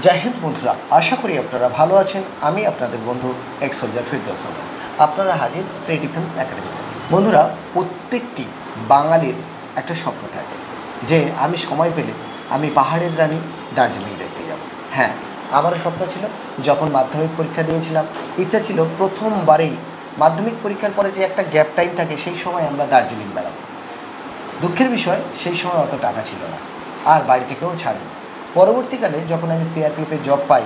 জয় হিন্দ বন্ধুরা, আশা করি আপনারা ভালো আছেন। আমি আপনাদের বন্ধু এক্স সোলজার ফিরদৌস মোল্লা। আপনারা হাজির প্রি ডিফেন্স একাডেমিতে। বন্ধুরা, প্রত্যেকটি বাঙালির একটা স্বপ্ন থাকে যে আমি সময় পেলে আমি পাহাড়ের রানী দার্জিলিং দেখতে যাব। হ্যাঁ, আমারও স্বপ্ন ছিল। যখন মাধ্যমিক পরীক্ষা দিয়েছিলাম, ইচ্ছা ছিল প্রথমবারেই মাধ্যমিক পরীক্ষার পরে যে একটা গ্যাপ টাইম থাকে, সেই সময় আমরা দার্জিলিং বেড়াবো। দুঃখের বিষয়, সেই সময় অত টাকা ছিল না, আর বাড়ি থেকেও ছাড়েনি। পরবর্তীকালে যখন আমি সিআরপিএফে জব পাই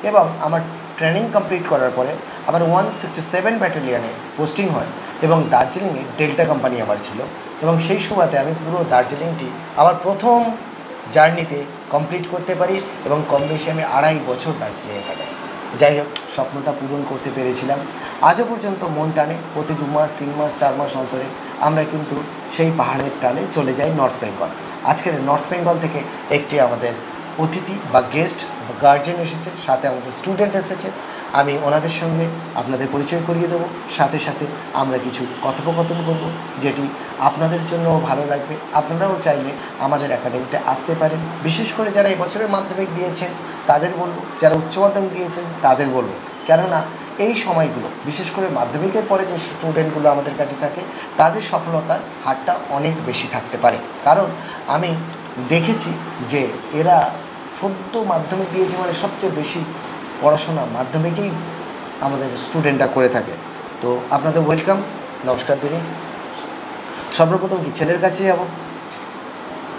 এবং আমার ট্রেনিং কমপ্লিট করার পরে আমার 167 ব্যাটালিয়নে পোস্টিং হয় এবং দার্জিলিংয়ে ডেল্টা কোম্পানি আমার ছিল, এবং সেই সময়তে আমি পুরো দার্জিলিংটি আমার প্রথম জার্নিতে কমপ্লিট করতে পারি এবং কম বেশি আমি 2.5 বছর দার্জিলিংয়ে কাটাই। যাই হোক, স্বপ্নটা পূরণ করতে পেরেছিলাম। আজও পর্যন্ত মন টানে, প্রতি 2 মাস 3 মাস 4 মাস অন্তরে আমরা কিন্তু সেই পাহাড়ের টানে চলে যাই নর্থ বেঙ্গল। আজকের নর্থ বেঙ্গল থেকে একটি আমাদের অতিথি বা গেস্ট বা গার্জেন এসেছে, সাথে আমাদের স্টুডেন্ট এসেছে। আমি ওনাদের সঙ্গে আপনাদের পরিচয় করিয়ে দেবো, সাথে সাথে আমরা কিছু কথোপকথন করব, যেটি আপনাদের জন্যও ভালো লাগবে। আপনারাও চাইলে আমাদের একাডেমিতে আসতে পারেন। বিশেষ করে যারা এই বছরের মাধ্যমিক দিয়েছেন তাদের বলবো, যারা উচ্চ মাধ্যমিক দিয়েছেন তাদের বলবো, কেননা এই সময়গুলো বিশেষ করে মাধ্যমিকের পরে যে স্টুডেন্টগুলো আমাদের কাছে থাকে তাদের সফলতার হারটা অনেক বেশি থাকতে পারে। কারণ আমি দেখেছি যে এরা সদ্য মাধ্যমিক দিয়েছে, মানে সবচেয়ে বেশি পড়াশোনা মাধ্যমিকেই আমাদের স্টুডেন্টরা করে থাকে। তো আপনাদের ওয়েলকাম। নমস্কার দিদি। সর্বপ্রথম কি ছেলের কাছে যাব?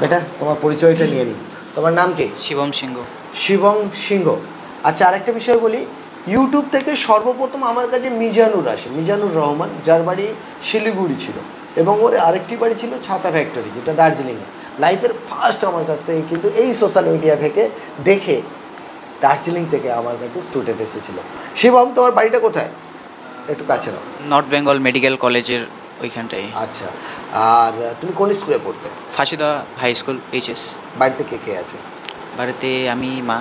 বেটা, তোমার পরিচয়টা নিয়ে নিই। তোমার নাম কি? শিবম সিংহ। শিবম সিংহ। আচ্ছা, আরেকটা বিষয় বলি, ইউটিউব থেকে সর্বপ্রথম আমার কাছে মিজানুর আসে, মিজানুর রহমান, যার বাড়ি শিলিগুড়ি ছিল এবং ওর আরেকটি বাড়ি ছিল ছাতা ফ্যাক্টরি, যেটা দার্জিলিংয়ে। লাইফের ফার্স্ট আমার কাছ থেকে কিন্তু এই সোশ্যাল মিডিয়া থেকে দেখে দার্জিলিং থেকে আমার কাছে স্টুডেন্ট এসেছিল। শিবম, তোমার বাড়িটা কোথায়? একটু কাছে নাও। নর্থ বেঙ্গল মেডিকেল কলেজের ওইখানটাই। আচ্ছা, আর তুমি কোন স্কুলে পড়তে? ফাঁসিদা হাই স্কুল এইচএস। বাড়িতে কে কে আছে? বাড়িতে আমি, মা।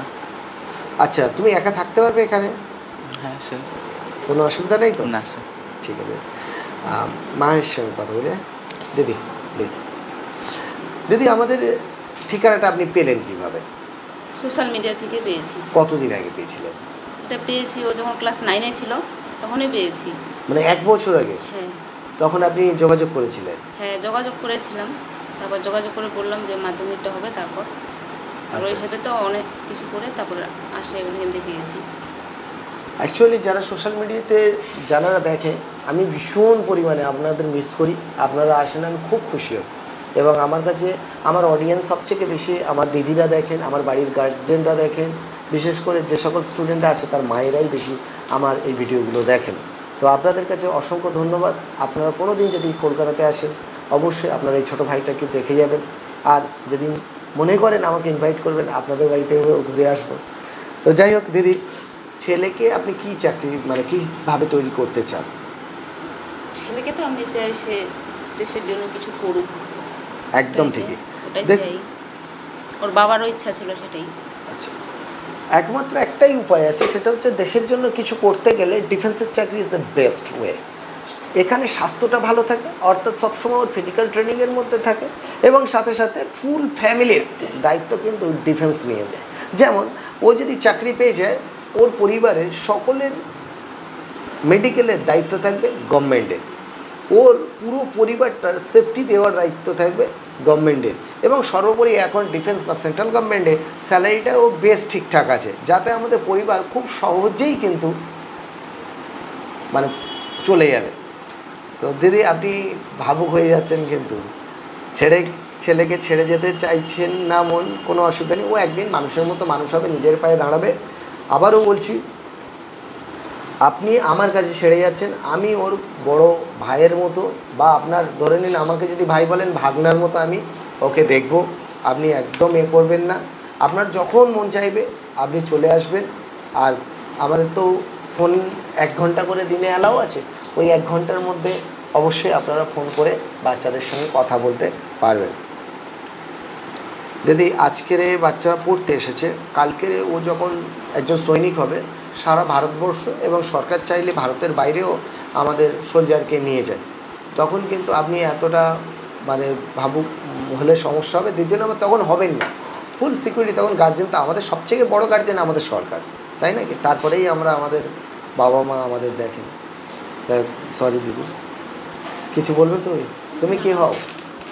আচ্ছা, তুমি একা থাকতে পারবে এখানে? হ্যাঁ স্যার। কোনো অসুবিধা নেই তো? না স্যার। ঠিক আছে, মায়ের সঙ্গে কথা বলে। দিদি প্লিজ। দিদি, আমাদের ঠিকানাটা আপনি পেলেন কীভাবে? সোশ্যাল মিডিয়া থেকে পেয়েছি। কতদিন আগে পেয়েছিলেন? এটা পেয়েছি ও যখন ক্লাস 9-এ ছিল তখনই পেয়েছি। মানে 1 বছর আগে? হ্যাঁ। তখন আপনি যোগাযোগ করেছিলেন? হ্যাঁ, যোগাযোগ করেছিলাম। তারপর যোগাযোগ করে বললাম যে মাধ্যমিকটা হবে, তারপর আর ওই হিসেবে তো অনেক কিছু করে তারপরে আসে ওখানে দেখে গেছি। অ্যাকচুয়ালি যারা সোশ্যাল মিডিয়াতে যারা দেখে, আমি ভীষণ পরিমাণে আপনাদের মিস করি। আপনারা আসেন, আমি খুব খুশি হই। এবং আমার কাছে আমার অডিয়েন্স সবথেকে বেশি আমার দিদিরা দেখেন, আমার বাড়ির গার্জেনরা দেখেন, বিশেষ করে যে সকল স্টুডেন্টরা আছে তার মায়েরাই বেশি আমার এই ভিডিওগুলো দেখেন। তো আপনাদের কাছে অসংখ্য ধন্যবাদ। আপনারা কোনো দিন যদি কলকাতাতে আসেন, অবশ্যই আপনারা এই ছোটো ভাইটাকে দেখে যাবেন। আর যেদিন মনে করেন আমাকে ইনভাইট করবেন, আপনাদের বাড়িতে ঘুরে আসবো। তো যাই হোক দিদি, ছেলেকে আপনি কি চাকরি মানে কীভাবে তৈরি করতে চান? ছেলেকে তো আমি চাই সে দেশের জন্য কিছু করুক। একদম ঠিকই। ওটাই চাই, ওর বাবারও ইচ্ছা ছিল সেটাই। আচ্ছা, একমাত্র একটাই উপায় আছে, সেটা হচ্ছে দেশের জন্য কিছু করতে গেলে ডিফেন্সের চাকরি ইজ দ্য বেস্ট ওয়ে। এখানে স্বাস্থ্যটা ভালো থাকে, অর্থাৎ সবসময় ওর ফিজিক্যাল ট্রেনিংয়ের মধ্যে থাকে, এবং সাথে সাথে ফুল ফ্যামিলির দায়িত্ব কিন্তু ডিফেন্স নিয়ে যায়। যেমন ও যদি চাকরি পেয়ে যায়, ওর পরিবারের সকলের মেডিকেলের দায়িত্ব থাকবে গভর্নমেন্টের, ওর পুরো পরিবারটার সেফটি দেওয়ার দায়িত্ব থাকবে গভর্নমেন্টের, এবং সর্বোপরি এখন ডিফেন্স বা সেন্ট্রাল গভর্নমেন্টে স্যালারিটাও বেশ ঠিকঠাক আছে, যাতে আমাদের পরিবার খুব সহজেই কিন্তু মানে চলে যাবে। তো দিদি, আপনি ভাবুক হয়ে যাচ্ছেন, কিন্তু ছেলেকে ছেড়ে যেতে চাইছেন না মন, কোনো অসুবিধা নেই। ও একদিন মানুষের মতো মানুষ হবে, নিজের পায়ে দাঁড়াবে। আবারও বলছি, আপনি আমার কাছে ছেড়ে যাচ্ছেন, আমি ওর বড় ভাইয়ের মতো, বা আপনার ধরে নিন আমাকে যদি ভাই বলেন, ভাগনার মতো আমি ওকে দেখব। আপনি একদম করবেন না। আপনার যখন মন চাইবে আপনি চলে আসবেন। আর আমাদের তো ফোন 1 ঘন্টা করে দিনে অ্যালাউ আছে, ওই 1 ঘন্টার মধ্যে অবশ্যই আপনারা ফোন করে বাচ্চাদের সঙ্গে কথা বলতে পারবেন। দিদি, আজকের বাচ্চা পড়তে এসেছে, কালকে ও যখন একজন সৈনিক হবে, সারা ভারতবর্ষ এবং সরকার চাইলে ভারতের বাইরেও আমাদের সোলজারকে নিয়ে যায়, তখন কিন্তু আপনি এতটা মানে ভাবুক হলে সমস্যা হবে। দ্বিতীয় নম্বর, তখন হবেন না, ফুল সিকিউরিটি। তখন গার্জেন তো আমাদের সবথেকে বড় গার্জেন আমাদের সরকার, তাই নাকি? তারপরেই আমরা আমাদের বাবা মা আমাদের দেখেন। সরি দিদি, কিছু বলবে? তুমি কি হও?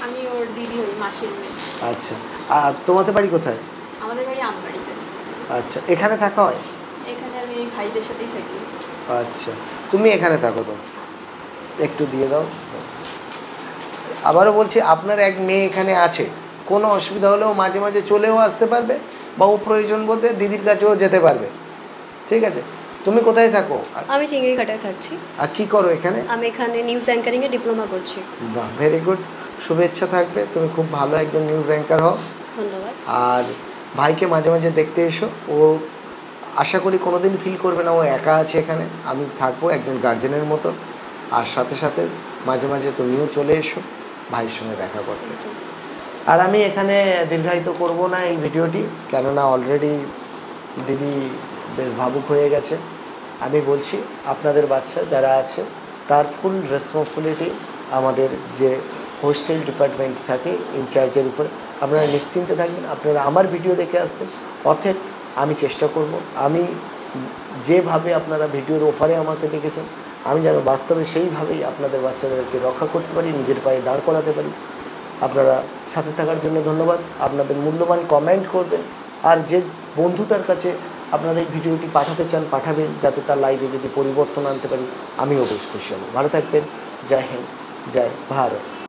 আমি ওর দিদি হই, মাসির মেয়ে। আচ্ছা, আর তোমাদের বাড়ি কোথায়? আমাদের বাড়ি আমবাড়িতে। আচ্ছা, এখানে থাকা হয়? এখানে আমি ভাইদের সাথেই থাকি। আচ্ছা, তুমি এখানে থাকো তো? একটু দিয়ে দাও। আবারও বলছি, আপনার এক মেয়ে এখানে আছে, কোনো অসুবিধা হলেও মাঝে মাঝে চলেও আসতে পারবে, বা ও প্রয়োজন বলতে দিদির কাছেও যেতে পারবে, ঠিক আছে? তুমি কোথায় থাকো? আমি চিংড়িঘাটায় থাকছি। আর কি করো এখানে? আমি এখানে নিউজ অ্যাঙ্কারিংয়ে ডিপ্লোমা করছি। বাহ, ভেরি গুড, শুভেচ্ছা থাকবে, তুমি খুব ভালো একজন নিউজ অ্যাঙ্কার হও। ধন্যবাদ। আর ভাইকে মাঝে মাঝে দেখতে এসো, ও আশা করি কোনো দিন ফিল করবে না ও একা আছে এখানে, আমি থাকবো একজন গার্জেনের মতো। আর সাথে সাথে মাঝে মাঝে তুমিও চলে এসো ভাইয়ের সঙ্গে দেখা করতে। আর আমি এখানে দীর্ঘায়িত করব না এই ভিডিওটি, কেননা অলরেডি দিদি বেশ ভাবুক হয়ে গেছে। আমি বলছি, আপনাদের বাচ্চা যারা আছে তার ফুল রেসপন্সিবিলিটি আমাদের যে হোস্টেল ডিপার্টমেন্ট থাকে ইনচার্জের উপরে। আপনারা নিশ্চিন্তে থাকবেন, আপনারা আমার ভিডিও দেখে আসছেন, অতএব আমি চেষ্টা করব, আমি যেভাবে আপনারা ভিডিওর অফারে আমাকে দেখেছেন, আমি যেন বাস্তবে সেইভাবেই আপনাদের বাচ্চাদেরকে রক্ষা করতে পারি, নিজের পায়ে দাঁড় করাতে পারি। আপনারা সাথে থাকার জন্য ধন্যবাদ। আপনাদের মূল্যবান কমেন্ট করবেন, আর যে বন্ধুটার কাছে আপনারা এই ভিডিওটি পাঠাতে চান পাঠাবেন, যাতে তার লাইফে যদি পরিবর্তন আনতে পারি, আমিও বেশ খুশি হব। ভালো থাকবেন। জয় হিন্দ, জয় ভারত।